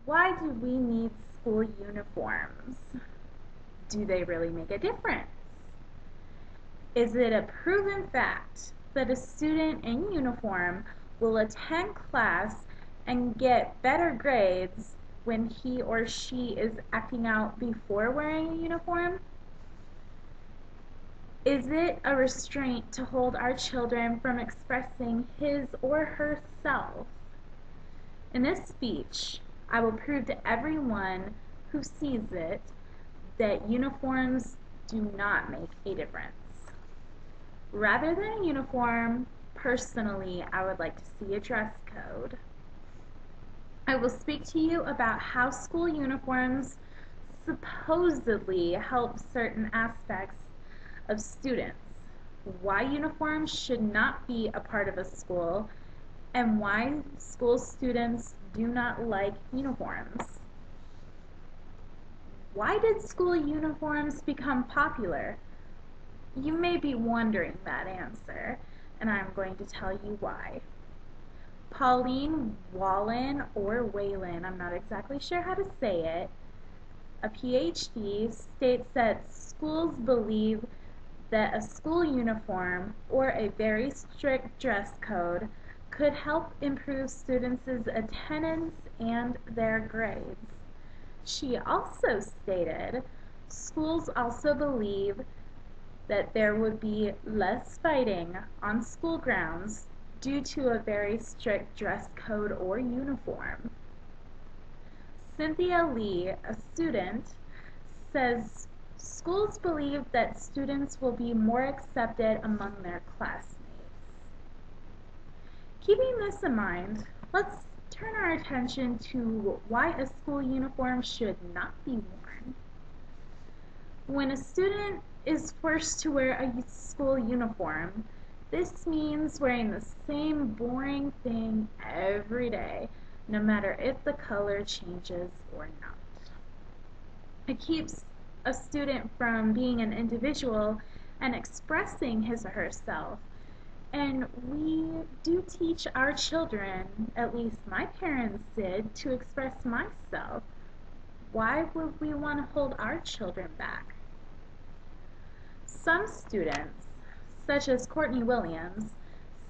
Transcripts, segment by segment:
Why do we need school uniforms? Do they really make a difference? Is it a proven fact that a student in uniform will attend class and get better grades when he or she is acting out before wearing a uniform? Is it a restraint to hold our children from expressing his or herself? In this speech, I will prove to everyone who sees it that uniforms do not make a difference. Rather than a uniform, personally, I would like to see a dress code. I will speak to you about how school uniforms supposedly help certain aspects of students, why uniforms should not be a part of a school, and why school students do not like uniforms. Why did school uniforms become popular? You may be wondering that answer, and I'm going to tell you why. Pauline Wallin, or Whalen, I'm not exactly sure how to say it, a PhD, states that schools believe that a school uniform or a very strict dress code could help improve students' attendance and their grades. She also stated schools also believe that there would be less fighting on school grounds due to a very strict dress code or uniform. Cynthia Lee, a student, says schools believe that students will be more accepted among their classmates. Keeping this in mind, let's turn our attention to why a school uniform should not be worn. When a student is forced to wear a school uniform, this means wearing the same boring thing every day, no matter if the color changes or not. It keeps a student from being an individual and expressing his or herself. And we do teach our children, at least my parents did, to express myself. Why would we want to hold our children back? Some students, such as Courtney Williams,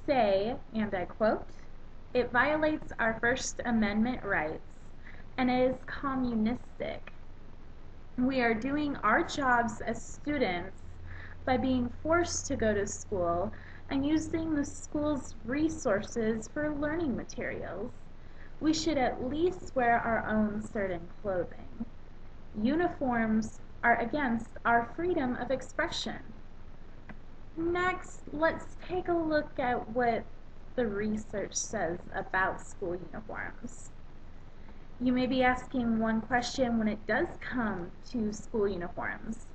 say, and I quote, "It violates our First Amendment rights and is communistic. We are doing our jobs as students by being forced to go to school and using the school's resources for learning materials. We should at least wear our own certain clothing. Uniforms are against our freedom of expression." Next, let's take a look at what the research says about school uniforms. You may be asking one question when it does come to school uniforms.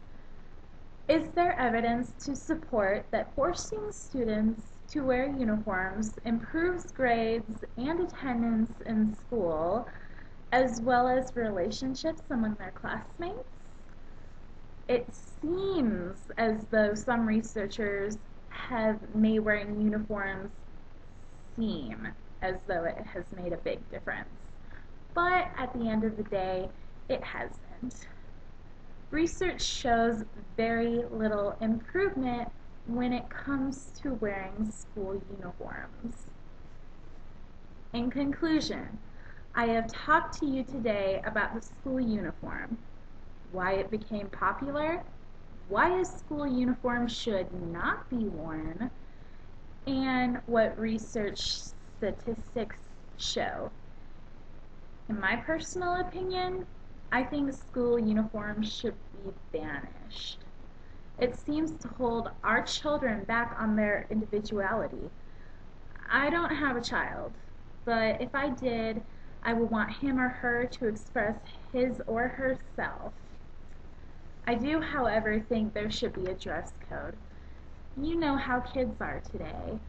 Is there evidence to support that forcing students to wear uniforms improves grades and attendance in school, as well as relationships among their classmates? It seems as though some researchers have made wearing uniforms seem as though it has made a big difference. But at the end of the day, it hasn't. Research shows very little improvement when it comes to wearing school uniforms. In conclusion, I have talked to you today about the school uniform, why it became popular, why a school uniform should not be worn, and what research statistics show. In my personal opinion, I think school uniforms should be banished. It seems to hold our children back on their individuality. I don't have a child, but if I did, I would want him or her to express his or herself. I do, however, think there should be a dress code. You know how kids are today.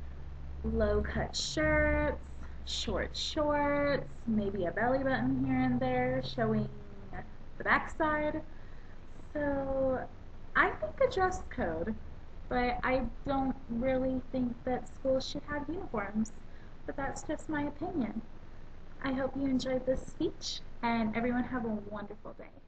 Low-cut shirts, short shorts, maybe a belly button here and there showing the backside. So I think a dress code, but I don't really think that schools should have uniforms. But that's just my opinion. I hope you enjoyed this speech, and everyone have a wonderful day.